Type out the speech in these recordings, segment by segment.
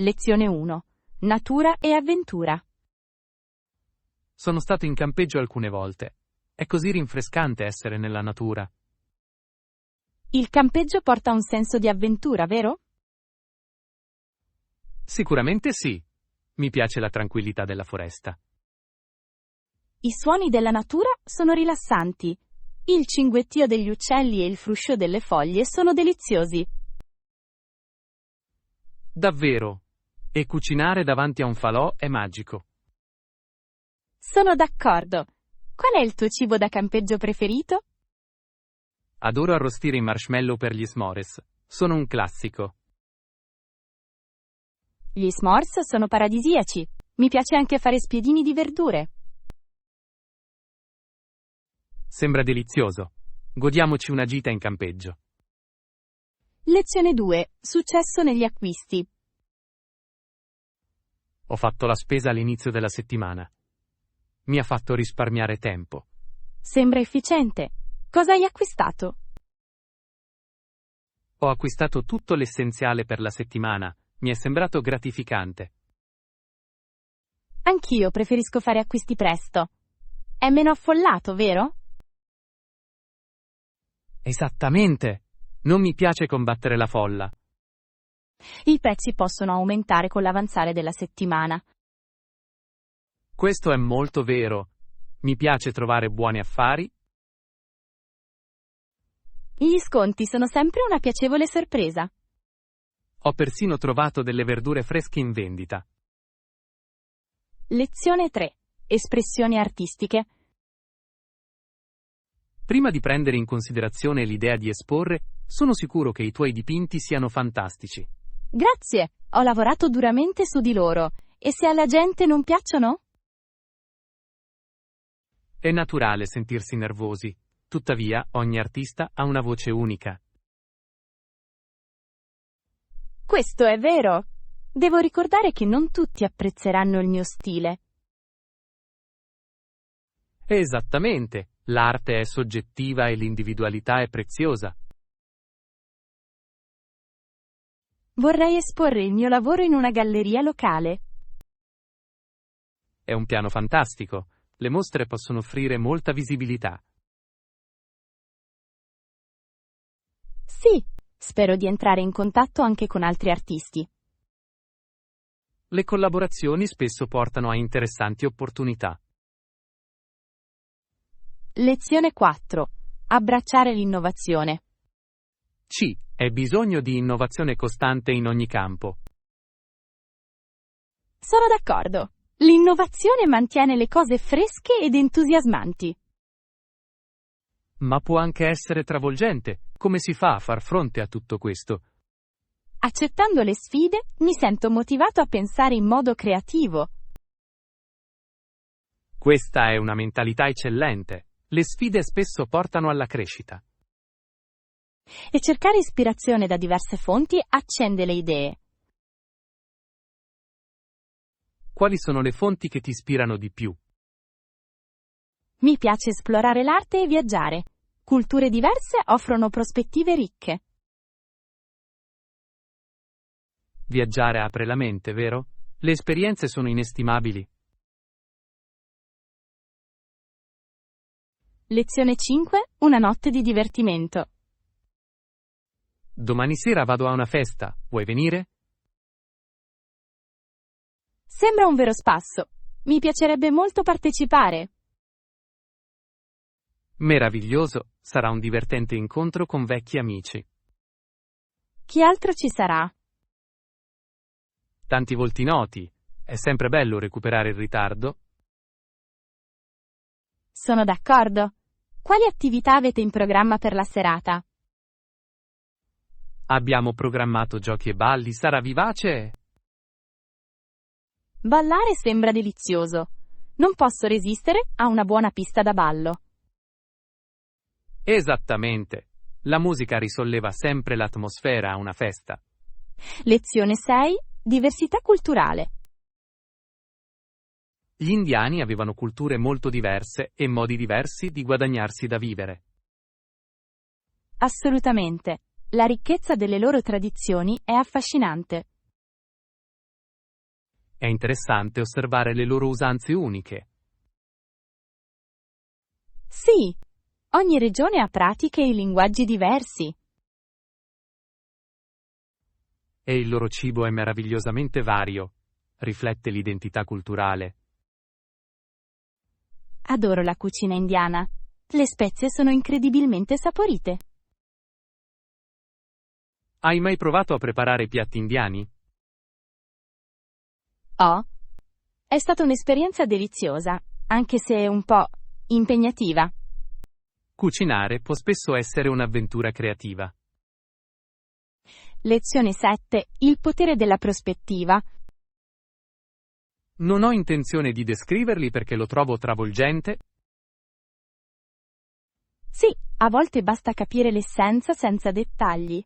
Lezione 1. Natura e avventura. Sono stato in campeggio alcune volte. È così rinfrescante essere nella natura. Il campeggio porta un senso di avventura, vero? Sicuramente sì. Mi piace la tranquillità della foresta. I suoni della natura sono rilassanti. Il cinguettio degli uccelli e il fruscio delle foglie sono deliziosi. Davvero. E cucinare davanti a un falò è magico. Sono d'accordo. Qual è il tuo cibo da campeggio preferito? Adoro arrostire i marshmallow per gli s'mores. Sono un classico. Gli s'mores sono paradisiaci. Mi piace anche fare spiedini di verdure. Sembra delizioso. Godiamoci una gita in campeggio. Lezione 2. Successo negli acquisti. Ho fatto la spesa all'inizio della settimana. Mi ha fatto risparmiare tempo. Sembra efficiente. Cosa hai acquistato? Ho acquistato tutto l'essenziale per la settimana. Mi è sembrato gratificante. Anch'io preferisco fare acquisti presto. È meno affollato, vero? Esattamente. Non mi piace combattere la folla. I prezzi possono aumentare con l'avanzare della settimana. Questo è molto vero. Mi piace trovare buoni affari. Gli sconti sono sempre una piacevole sorpresa. Ho persino trovato delle verdure fresche in vendita. Lezione 3. Espressioni artistiche. Prima di prendere in considerazione l'idea di esporre, sono sicuro che i tuoi dipinti siano fantastici. Grazie, ho lavorato duramente su di loro. E se alla gente non piacciono? È naturale sentirsi nervosi. Tuttavia, ogni artista ha una voce unica. Questo è vero. Devo ricordare che non tutti apprezzeranno il mio stile. Esattamente. L'arte è soggettiva e l'individualità è preziosa. Vorrei esporre il mio lavoro in una galleria locale. È un piano fantastico. Le mostre possono offrire molta visibilità. Sì, spero di entrare in contatto anche con altri artisti. Le collaborazioni spesso portano a interessanti opportunità. Lezione 4. Abbracciare l'innovazione. C. È bisogno di innovazione costante in ogni campo. Sono d'accordo. L'innovazione mantiene le cose fresche ed entusiasmanti. Ma può anche essere travolgente. Come si fa a far fronte a tutto questo? Accettando le sfide, mi sento motivato a pensare in modo creativo. Questa è una mentalità eccellente. Le sfide spesso portano alla crescita. E cercare ispirazione da diverse fonti accende le idee. Quali sono le fonti che ti ispirano di più? Mi piace esplorare l'arte e viaggiare. Culture diverse offrono prospettive ricche. Viaggiare apre la mente, vero? Le esperienze sono inestimabili. Lezione 5. Una notte di divertimento. Domani sera vado a una festa. Vuoi venire? Sembra un vero spasso. Mi piacerebbe molto partecipare. Meraviglioso. Sarà un divertente incontro con vecchi amici. Chi altro ci sarà? Tanti volti noti. È sempre bello recuperare il ritardo. Sono d'accordo. Quali attività avete in programma per la serata? Abbiamo programmato giochi e balli. Sarà vivace? Ballare sembra delizioso. Non posso resistere a una buona pista da ballo. Esattamente. La musica risolleva sempre l'atmosfera a una festa. Lezione 6. Diversità culturale. Gli indiani avevano culture molto diverse e modi diversi di guadagnarsi da vivere. Assolutamente. La ricchezza delle loro tradizioni è affascinante. È interessante osservare le loro usanze uniche. Sì, ogni regione ha pratiche e linguaggi diversi. E il loro cibo è meravigliosamente vario. Riflette l'identità culturale. Adoro la cucina indiana. Le spezie sono incredibilmente saporite. Hai mai provato a preparare piatti indiani? Oh, è stata un'esperienza deliziosa, anche se un po' impegnativa. Cucinare può spesso essere un'avventura creativa. Lezione 7. Il potere della prospettiva. Non ho intenzione di descriverli perché lo trovo travolgente. Sì, a volte basta capire l'essenza senza dettagli.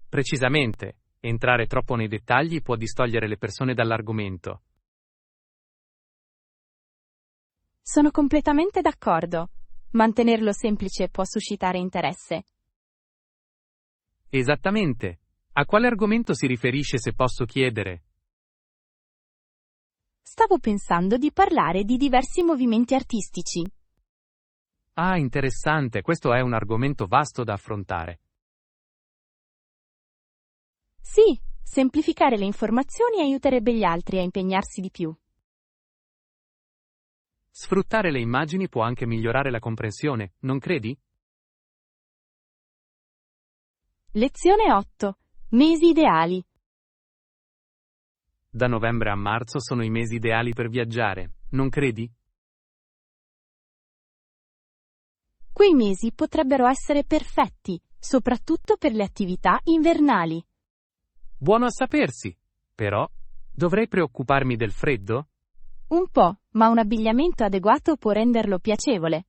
Precisamente, entrare troppo nei dettagli può distogliere le persone dall'argomento. Sono completamente d'accordo. Mantenerlo semplice può suscitare interesse. Esattamente. A quale argomento si riferisce, se posso chiedere? Stavo pensando di parlare di diversi movimenti artistici. Ah, interessante, questo è un argomento vasto da affrontare. Sì, semplificare le informazioni aiuterebbe gli altri a impegnarsi di più. Sfruttare le immagini può anche migliorare la comprensione, non credi? Lezione 8. Mesi ideali. Da novembre a marzo sono i mesi ideali per viaggiare, non credi? Quei mesi potrebbero essere perfetti, soprattutto per le attività invernali. Buono a sapersi. Però, dovrei preoccuparmi del freddo? Un po', ma un abbigliamento adeguato può renderlo piacevole.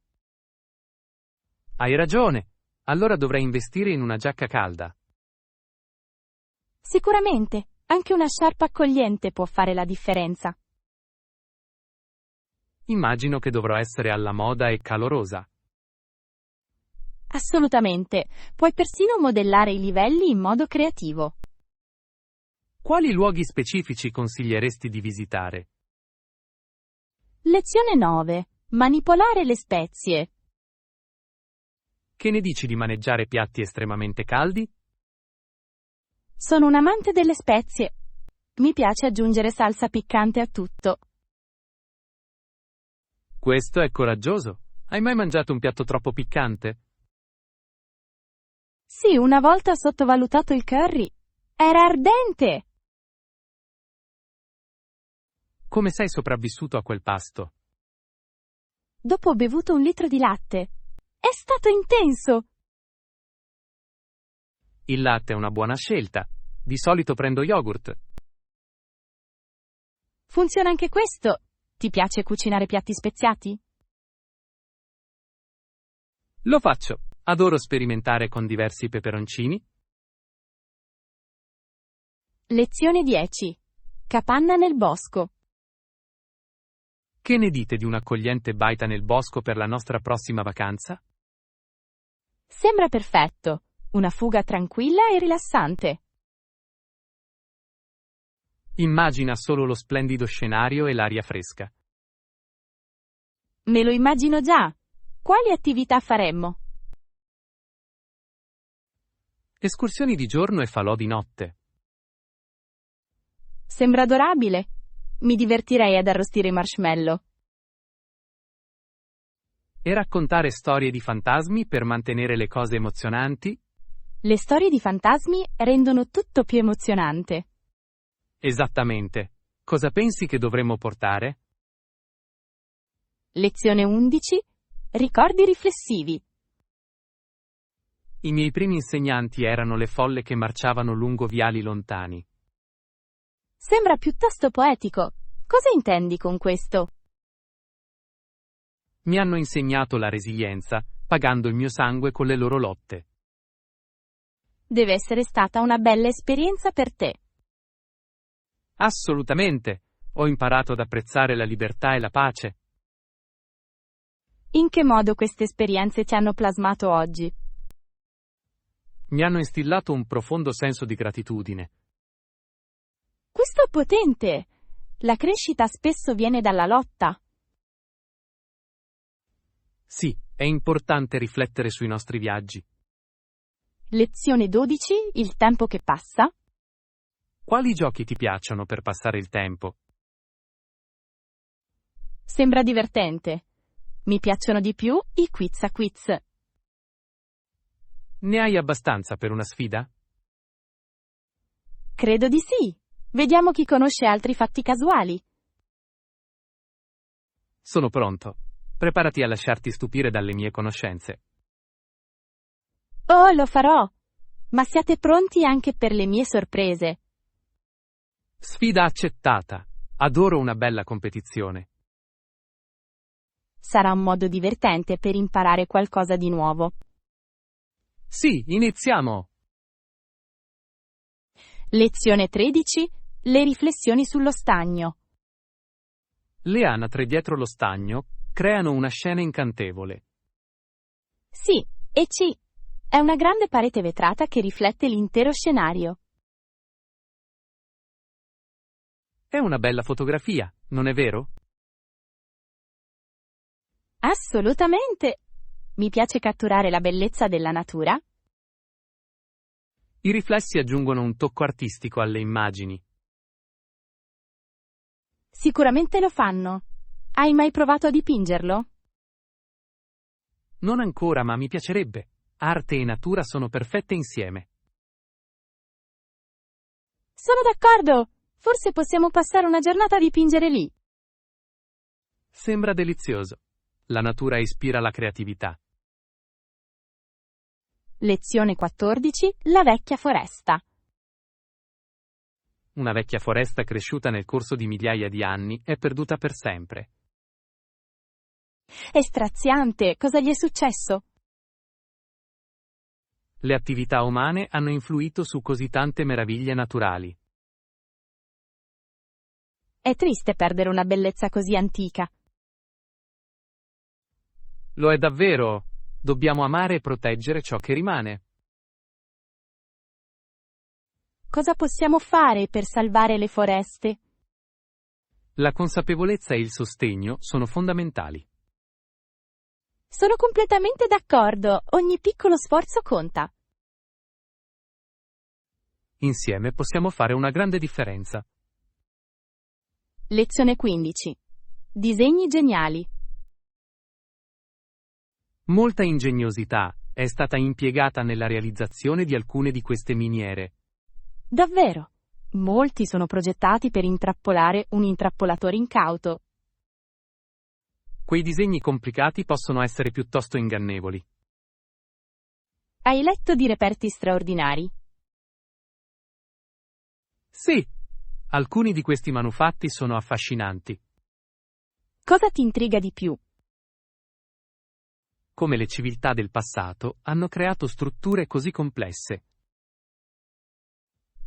Hai ragione. Allora dovrei investire in una giacca calda. Sicuramente, anche una sciarpa accogliente può fare la differenza. Immagino che dovrò essere alla moda e calorosa. Assolutamente, puoi persino modellare i livelli in modo creativo. Quali luoghi specifici consiglieresti di visitare? Lezione 9. Manipolare le spezie. Che ne dici di maneggiare piatti estremamente caldi? Sono un amante delle spezie. Mi piace aggiungere salsa piccante a tutto. Questo è coraggioso. Hai mai mangiato un piatto troppo piccante? Sì, una volta ho sottovalutato il curry. Era ardente! Come sei sopravvissuto a quel pasto? Dopo ho bevuto 1 litro di latte. È stato intenso! Il latte è una buona scelta. Di solito prendo yogurt. Funziona anche questo. Ti piace cucinare piatti speziati? Lo faccio. Adoro sperimentare con diversi peperoncini. Lezione 10. Capanna nel bosco. Che ne dite di un'accogliente baita nel bosco per la nostra prossima vacanza? Sembra perfetto. Una fuga tranquilla e rilassante. Immagina solo lo splendido scenario e l'aria fresca. Me lo immagino già. Quali attività faremmo? Escursioni di giorno e falò di notte. Sembra adorabile. Mi divertirei ad arrostire i marshmallow. E raccontare storie di fantasmi per mantenere le cose emozionanti? Le storie di fantasmi rendono tutto più emozionante. Esattamente. Cosa pensi che dovremmo portare? Lezione 11. Ricordi riflessivi. I miei primi insegnanti erano le folle che marciavano lungo viali lontani. Sembra piuttosto poetico. Cosa intendi con questo? Mi hanno insegnato la resilienza, pagando il mio sangue con le loro lotte. Deve essere stata una bella esperienza per te. Assolutamente. Ho imparato ad apprezzare la libertà e la pace. In che modo queste esperienze ti hanno plasmato oggi? Mi hanno instillato un profondo senso di gratitudine. Questo è potente! La crescita spesso viene dalla lotta. Sì, è importante riflettere sui nostri viaggi. Lezione 12. Il tempo che passa. Quali giochi ti piacciono per passare il tempo? Sembra divertente. Mi piacciono di più i quiz a quiz. Ne hai abbastanza per una sfida? Credo di sì. Vediamo chi conosce altri fatti casuali. Sono pronto. Preparati a lasciarti stupire dalle mie conoscenze. Oh, lo farò! Ma siate pronti anche per le mie sorprese. Sfida accettata. Adoro una bella competizione. Sarà un modo divertente per imparare qualcosa di nuovo. Sì, iniziamo! Lezione 13. Le riflessioni sullo stagno. Le anatre dietro lo stagno creano una scena incantevole. Sì, e C. È una grande parete vetrata che riflette l'intero scenario. È una bella fotografia, non è vero? Assolutamente! Mi piace catturare la bellezza della natura. I riflessi aggiungono un tocco artistico alle immagini. Sicuramente lo fanno. Hai mai provato a dipingerlo? Non ancora, ma mi piacerebbe. Arte e natura sono perfette insieme. Sono d'accordo! Forse possiamo passare una giornata a dipingere lì. Sembra delizioso. La natura ispira la creatività. Lezione 14. La vecchia foresta. Una vecchia foresta cresciuta nel corso di migliaia di anni è perduta per sempre. È straziante, cosa gli è successo? Le attività umane hanno influito su così tante meraviglie naturali. È triste perdere una bellezza così antica. Lo è davvero. Dobbiamo amare e proteggere ciò che rimane. Cosa possiamo fare per salvare le foreste? La consapevolezza e il sostegno sono fondamentali. Sono completamente d'accordo, ogni piccolo sforzo conta. Insieme possiamo fare una grande differenza. Lezione 15. Disegni geniali. Molta ingegnosità è stata impiegata nella realizzazione di alcune di queste miniere. Davvero? Molti sono progettati per intrappolare un intrappolatore incauto. Quei disegni complicati possono essere piuttosto ingannevoli. Hai letto di reperti straordinari? Sì, alcuni di questi manufatti sono affascinanti. Cosa ti intriga di più? Come le civiltà del passato hanno creato strutture così complesse.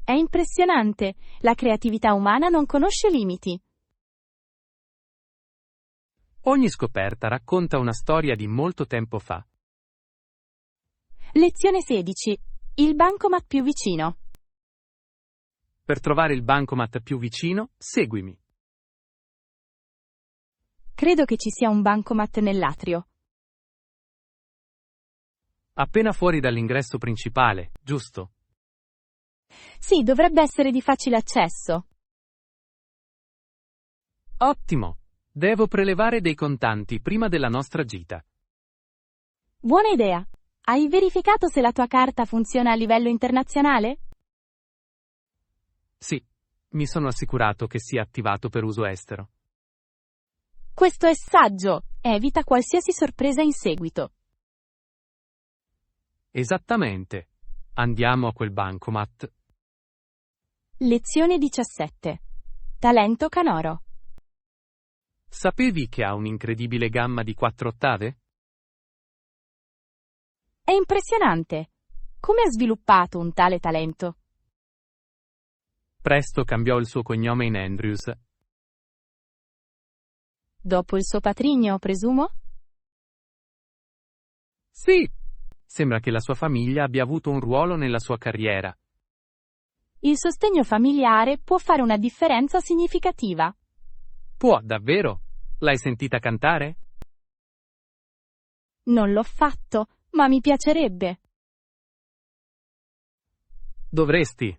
È impressionante, la creatività umana non conosce limiti. Ogni scoperta racconta una storia di molto tempo fa. Lezione 16. Il bancomat più vicino. Per trovare il bancomat più vicino, seguimi. Credo che ci sia un bancomat nell'atrio. Appena fuori dall'ingresso principale, giusto? Sì, dovrebbe essere di facile accesso. Ottimo! Devo prelevare dei contanti prima della nostra gita. Buona idea. Hai verificato se la tua carta funziona a livello internazionale? Sì, mi sono assicurato che sia attivato per uso estero. Questo è saggio. Evita qualsiasi sorpresa in seguito. Esattamente. Andiamo a quel bancomat. Lezione 17. Talento canoro. Sapevi che ha un'incredibile gamma di 4 ottave? È impressionante. Come ha sviluppato un tale talento? Presto cambiò il suo cognome in Andrews. Dopo il suo patrigno, presumo? Sì! Sembra che la sua famiglia abbia avuto un ruolo nella sua carriera. Il sostegno familiare può fare una differenza significativa. Può, davvero? L'hai sentita cantare? Non l'ho fatto, ma mi piacerebbe. Dovresti.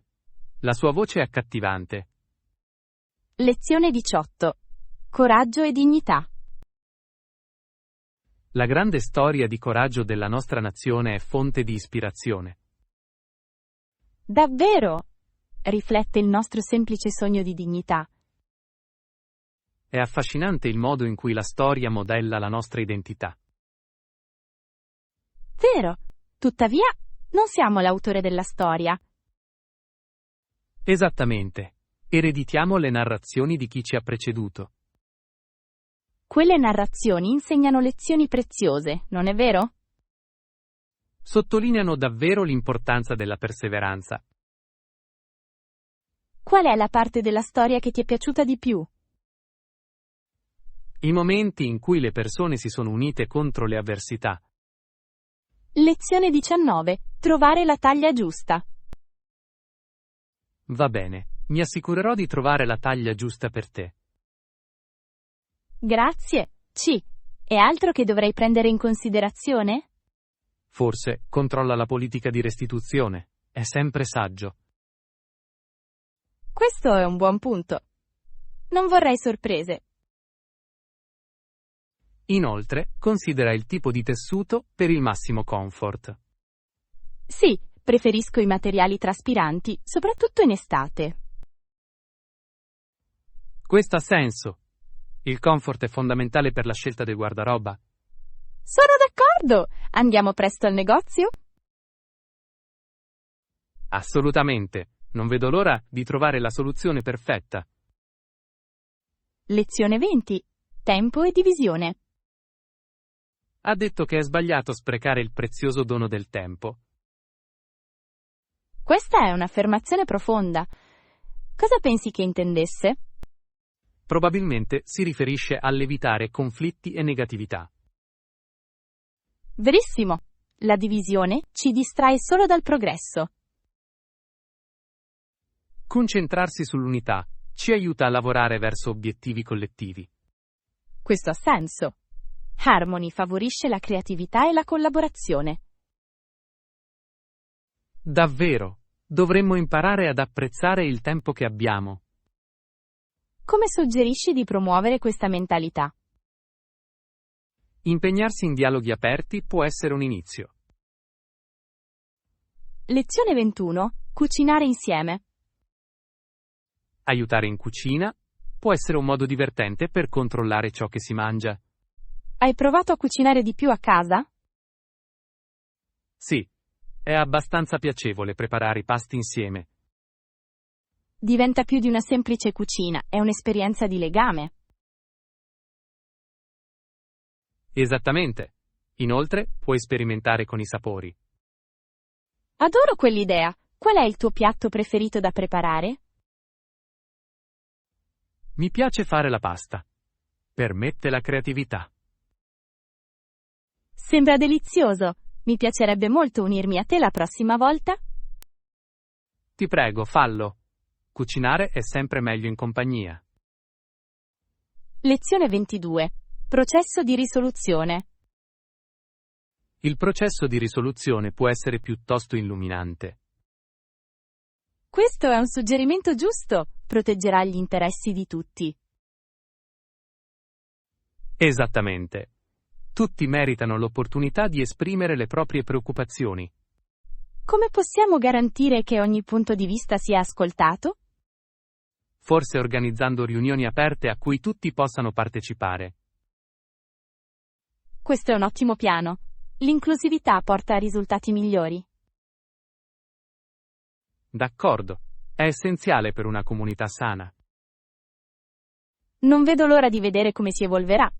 La sua voce è accattivante. Lezione 18. Coraggio e dignità. La grande storia di coraggio della nostra nazione è fonte di ispirazione. Davvero? Riflette il nostro semplice sogno di dignità. È affascinante il modo in cui la storia modella la nostra identità. Vero. Tuttavia, non siamo l'autore della storia. Esattamente. Ereditiamo le narrazioni di chi ci ha preceduto. Quelle narrazioni insegnano lezioni preziose, non è vero? Sottolineano davvero l'importanza della perseveranza. Qual è la parte della storia che ti è piaciuta di più? I momenti in cui le persone si sono unite contro le avversità. Lezione 19. Trovare la taglia giusta. Va bene, mi assicurerò di trovare la taglia giusta per te. Grazie. C. È altro che dovrei prendere in considerazione? Forse controlla la politica di restituzione. È sempre saggio. Questo è un buon punto. Non vorrei sorprese. Inoltre, considera il tipo di tessuto per il massimo comfort. Sì, preferisco i materiali traspiranti, soprattutto in estate. Questo ha senso. Il comfort è fondamentale per la scelta del guardaroba. Sono d'accordo! Andiamo presto al negozio? Assolutamente. Non vedo l'ora di trovare la soluzione perfetta. Lezione 20. Tempo e divisione. Ha detto che è sbagliato sprecare il prezioso dono del tempo. Questa è un'affermazione profonda. Cosa pensi che intendesse? Probabilmente si riferisce all'evitare conflitti e negatività. Verissimo. La divisione ci distrae solo dal progresso. Concentrarsi sull'unità ci aiuta a lavorare verso obiettivi collettivi. Questo ha senso. Harmony favorisce la creatività e la collaborazione. Davvero, dovremmo imparare ad apprezzare il tempo che abbiamo. Come suggerisci di promuovere questa mentalità? Impegnarsi in dialoghi aperti può essere un inizio. Lezione 21. Cucinare insieme. Aiutare in cucina può essere un modo divertente per controllare ciò che si mangia. Hai provato a cucinare di più a casa? Sì, è abbastanza piacevole preparare i pasti insieme. Diventa più di una semplice cucina, è un'esperienza di legame. Esattamente. Inoltre, puoi sperimentare con i sapori. Adoro quell'idea. Qual è il tuo piatto preferito da preparare? Mi piace fare la pasta. Permette la creatività. Sembra delizioso. Mi piacerebbe molto unirmi a te la prossima volta. Ti prego, fallo. Cucinare è sempre meglio in compagnia. Lezione 22. Processo di risoluzione. Il processo di risoluzione può essere piuttosto illuminante. Questo è un suggerimento giusto. Proteggerà gli interessi di tutti. Esattamente. Tutti meritano l'opportunità di esprimere le proprie preoccupazioni. Come possiamo garantire che ogni punto di vista sia ascoltato? Forse organizzando riunioni aperte a cui tutti possano partecipare. Questo è un ottimo piano. L'inclusività porta a risultati migliori. D'accordo. È essenziale per una comunità sana. Non vedo l'ora di vedere come si evolverà.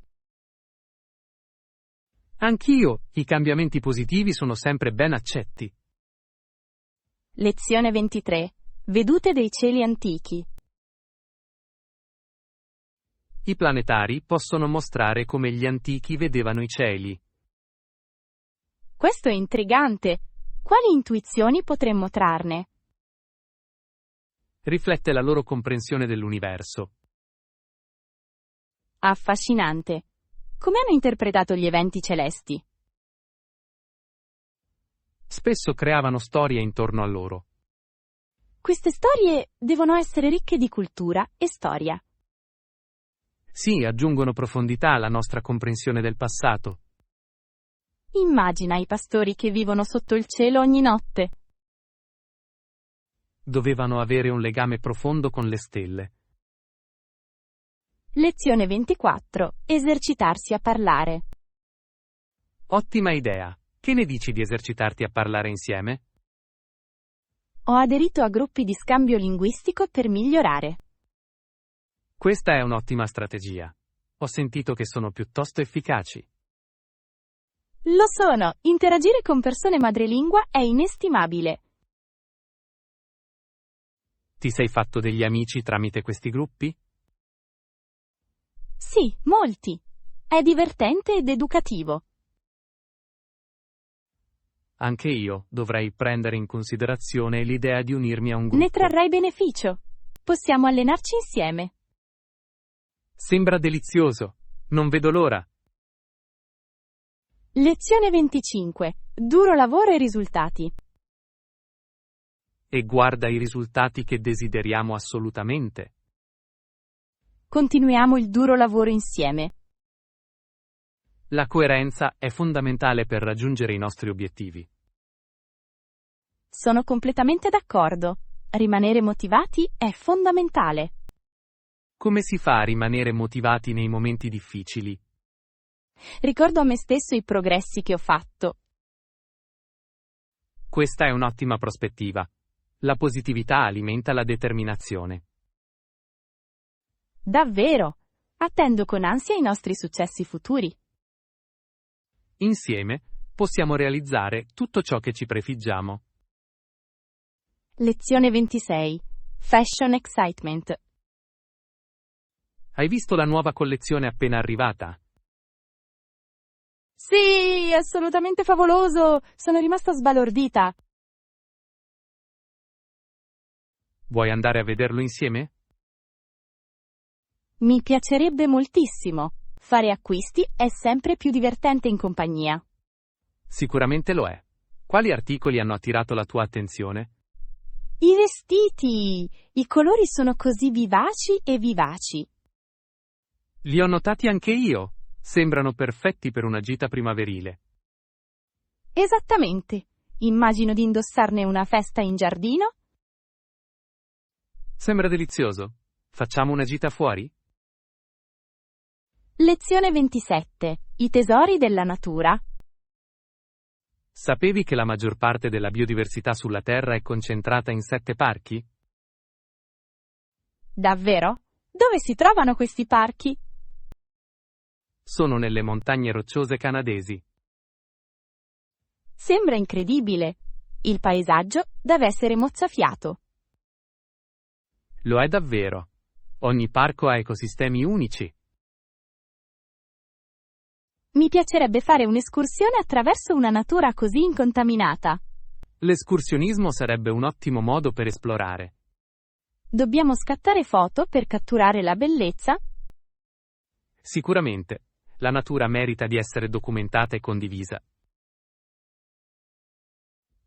Anch'io, i cambiamenti positivi sono sempre ben accetti. Lezione 23. Vedute dei cieli antichi. I planetari possono mostrare come gli antichi vedevano i cieli. Questo è intrigante. Quali intuizioni potremmo trarne? Riflette la loro comprensione dell'universo. Affascinante. Come hanno interpretato gli eventi celesti? Spesso creavano storie intorno a loro. Queste storie devono essere ricche di cultura e storia. Sì, aggiungono profondità alla nostra comprensione del passato. Immagina i pastori che vivono sotto il cielo ogni notte. Dovevano avere un legame profondo con le stelle. Lezione 24. Esercitarsi a parlare. Ottima idea. Che ne dici di esercitarti a parlare insieme? Ho aderito a gruppi di scambio linguistico per migliorare. Questa è un'ottima strategia. Ho sentito che sono piuttosto efficaci. Lo sono, interagire con persone madrelingua è inestimabile. Ti sei fatto degli amici tramite questi gruppi? Sì, molti. È divertente ed educativo. Anche io dovrei prendere in considerazione l'idea di unirmi a un gruppo. Ne trarrai beneficio. Possiamo allenarci insieme. Sembra delizioso. Non vedo l'ora. Lezione 25. Duro lavoro e risultati. E guarda i risultati che desideriamo assolutamente. Continuiamo il duro lavoro insieme. La coerenza è fondamentale per raggiungere i nostri obiettivi. Sono completamente d'accordo. Rimanere motivati è fondamentale. Come si fa a rimanere motivati nei momenti difficili? Ricordo a me stesso i progressi che ho fatto. Questa è un'ottima prospettiva. La positività alimenta la determinazione. Davvero. Attendo con ansia i nostri successi futuri. Insieme possiamo realizzare tutto ciò che ci prefiggiamo. Lezione 26. Fashion Excitement. Hai visto la nuova collezione appena arrivata? Sì, assolutamente favoloso. Sono rimasta sbalordita. Vuoi andare a vederlo insieme? Mi piacerebbe moltissimo. Fare acquisti è sempre più divertente in compagnia. Sicuramente lo è. Quali articoli hanno attirato la tua attenzione? I vestiti! I colori sono così vivaci e vivaci. Li ho notati anche io. Sembrano perfetti per una gita primaverile. Esattamente. Immagino di indossarne una festa in giardino. Sembra delizioso. Facciamo una gita fuori? Lezione 27. I tesori della natura. Sapevi che la maggior parte della biodiversità sulla Terra è concentrata in 7 parchi? Davvero? Dove si trovano questi parchi? Sono nelle montagne rocciose canadesi. Sembra incredibile. Il paesaggio deve essere mozzafiato. Lo è davvero. Ogni parco ha ecosistemi unici. Mi piacerebbe fare un'escursione attraverso una natura così incontaminata. L'escursionismo sarebbe un ottimo modo per esplorare. Dobbiamo scattare foto per catturare la bellezza? Sicuramente. La natura merita di essere documentata e condivisa.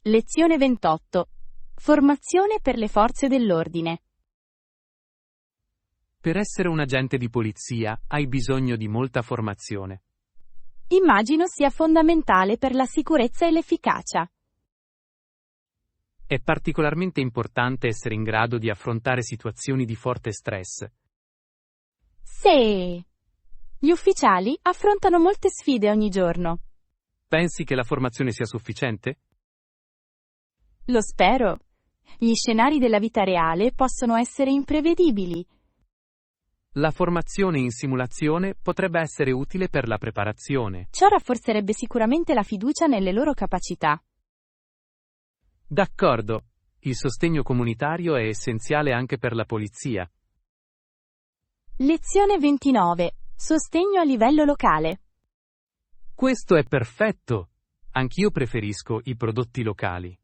Lezione 28. Formazione per le forze dell'ordine. Per essere un agente di polizia hai bisogno di molta formazione. Immagino sia fondamentale per la sicurezza e l'efficacia. È particolarmente importante essere in grado di affrontare situazioni di forte stress. Sì. Gli ufficiali affrontano molte sfide ogni giorno. Pensi che la formazione sia sufficiente? Lo spero. Gli scenari della vita reale possono essere imprevedibili. La formazione in simulazione potrebbe essere utile per la preparazione. Ciò rafforzerebbe sicuramente la fiducia nelle loro capacità. D'accordo. Il sostegno comunitario è essenziale anche per la polizia. Lezione 29. Sostegno a livello locale. Questo è perfetto. Anch'io preferisco i prodotti locali.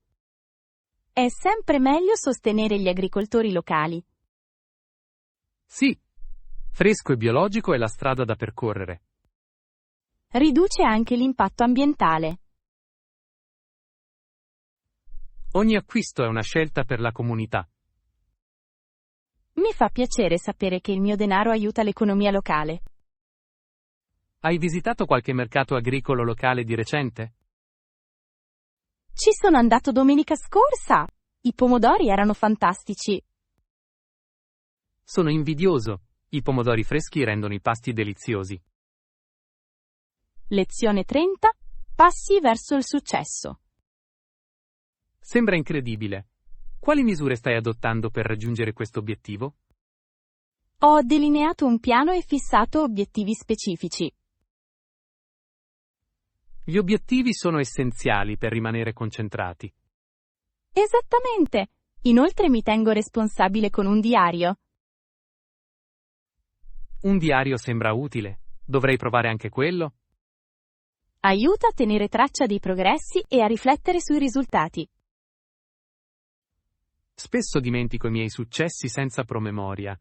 È sempre meglio sostenere gli agricoltori locali. Sì, fresco e biologico è la strada da percorrere. Riduce anche l'impatto ambientale. Ogni acquisto è una scelta per la comunità. Mi fa piacere sapere che il mio denaro aiuta l'economia locale. Hai visitato qualche mercato agricolo locale di recente? Ci sono andato domenica scorsa! I pomodori erano fantastici. Sono invidioso. I pomodori freschi rendono i pasti deliziosi. Lezione 30. Passi verso il successo. Sembra incredibile. Quali misure stai adottando per raggiungere questo obiettivo? Ho delineato un piano e fissato obiettivi specifici. Gli obiettivi sono essenziali per rimanere concentrati. Esattamente! Inoltre mi tengo responsabile con un diario. Un diario sembra utile. Dovrei provare anche quello? Aiuta a tenere traccia dei progressi e a riflettere sui risultati. Spesso dimentico i miei successi senza promemoria.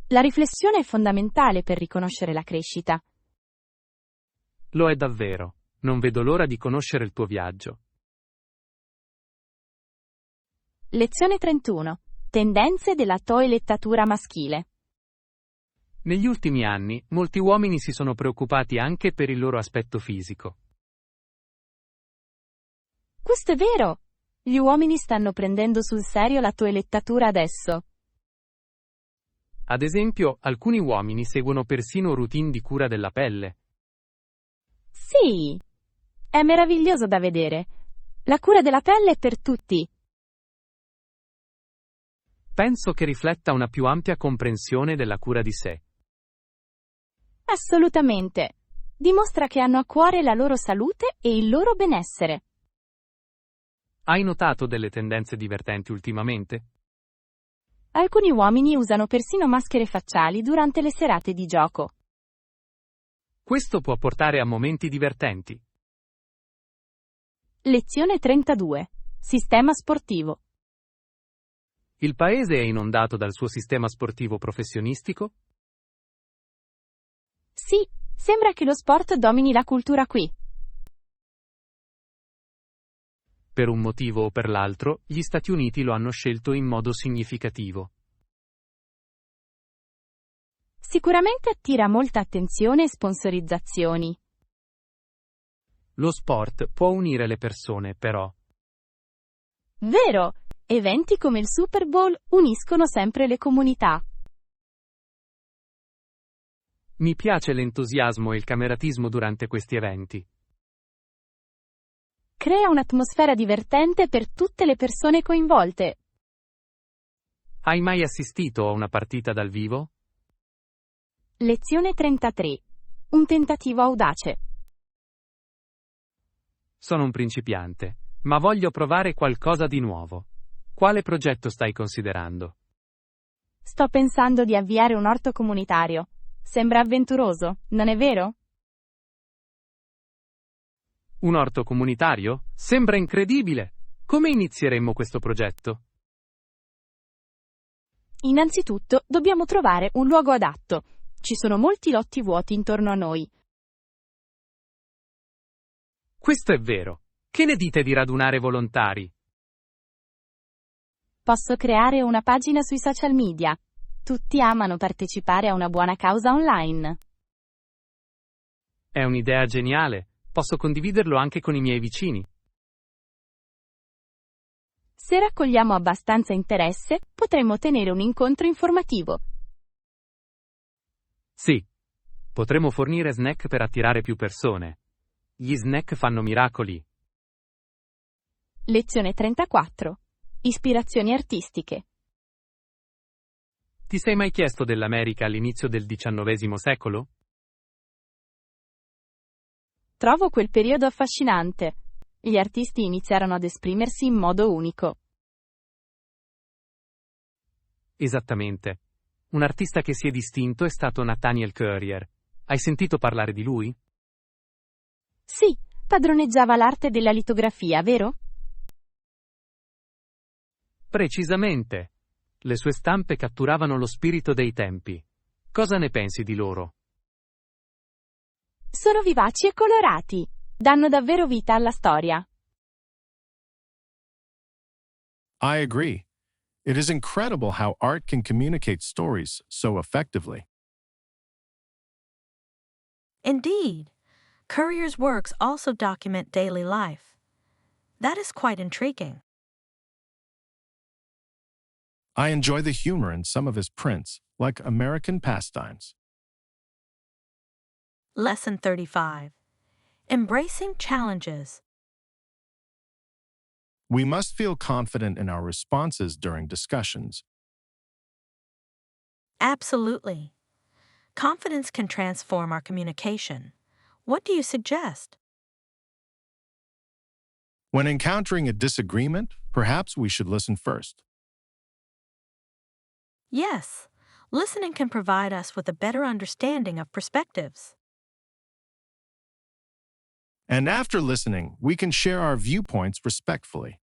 La riflessione è fondamentale per riconoscere la crescita. Lo è davvero. Non vedo l'ora di conoscere il tuo viaggio. Lezione 31. Tendenze della toilettatura maschile. Negli ultimi anni, molti uomini si sono preoccupati anche per il loro aspetto fisico. Questo è vero! Gli uomini stanno prendendo sul serio la toilettatura adesso. Ad esempio, alcuni uomini seguono persino routine di cura della pelle. Sì! È meraviglioso da vedere. La cura della pelle è per tutti. Penso che rifletta una più ampia comprensione della cura di sé. Assolutamente. Dimostra che hanno a cuore la loro salute e il loro benessere. Hai notato delle tendenze divertenti ultimamente? Alcuni uomini usano persino maschere facciali durante le serate di gioco. Questo può portare a momenti divertenti. Lezione 32. Sistema sportivo. Il paese è inondato dal suo sistema sportivo professionistico? Sì, sembra che lo sport domini la cultura qui. Per un motivo o per l'altro, gli Stati Uniti lo hanno scelto in modo significativo. Sicuramente attira molta attenzione e sponsorizzazioni. Lo sport può unire le persone, però. Vero! Eventi come il Super Bowl uniscono sempre le comunità. Mi piace l'entusiasmo e il cameratismo durante questi eventi. Crea un'atmosfera divertente per tutte le persone coinvolte. Hai mai assistito a una partita dal vivo? Lezione 33. Un tentativo audace. Sono un principiante, ma voglio provare qualcosa di nuovo. Quale progetto stai considerando? Sto pensando di avviare un orto comunitario. Sembra avventuroso, non è vero? Un orto comunitario? Sembra incredibile! Come inizieremmo questo progetto? Innanzitutto, dobbiamo trovare un luogo adatto. Ci sono molti lotti vuoti intorno a noi. Questo è vero. Che ne dite di radunare volontari? Posso creare una pagina sui social media. Tutti amano partecipare a una buona causa online. È un'idea geniale. Posso condividerlo anche con i miei vicini. Se raccogliamo abbastanza interesse, potremmo tenere un incontro informativo. Sì. Potremmo fornire snack per attirare più persone. Gli snack fanno miracoli. Lezione 34. Ispirazioni artistiche. Ti sei mai chiesto dell'America all'inizio del XIX secolo? Trovo quel periodo affascinante. Gli artisti iniziarono ad esprimersi in modo unico. Esattamente. Un artista che si è distinto è stato Nathaniel Currier. Hai sentito parlare di lui? Sì, padroneggiava l'arte della litografia, vero? Precisamente. Le sue stampe catturavano lo spirito dei tempi. Cosa ne pensi di loro? Sono vivaci e colorati. Danno davvero vita alla storia. I agree. It is incredible how art can communicate stories so effectively. Indeed, Currier's works also document daily life. That is quite intriguing. I enjoy the humor in some of his prints, like American Pastimes. Lesson 35. Embracing challenges. We must feel confident in our responses during discussions. Absolutely. Confidence can transform our communication. What do you suggest? When encountering a disagreement, perhaps we should listen first. Yes, listening can provide us with a better understanding of perspectives. And after listening, we can share our viewpoints respectfully.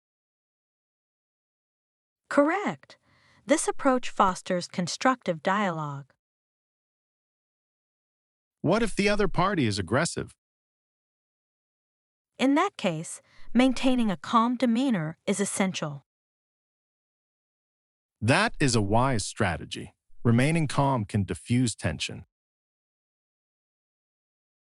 Correct. This approach fosters constructive dialogue. What if the other party is aggressive? In that case, maintaining a calm demeanor is essential. That is a wise strategy. Remaining calm can diffuse tension.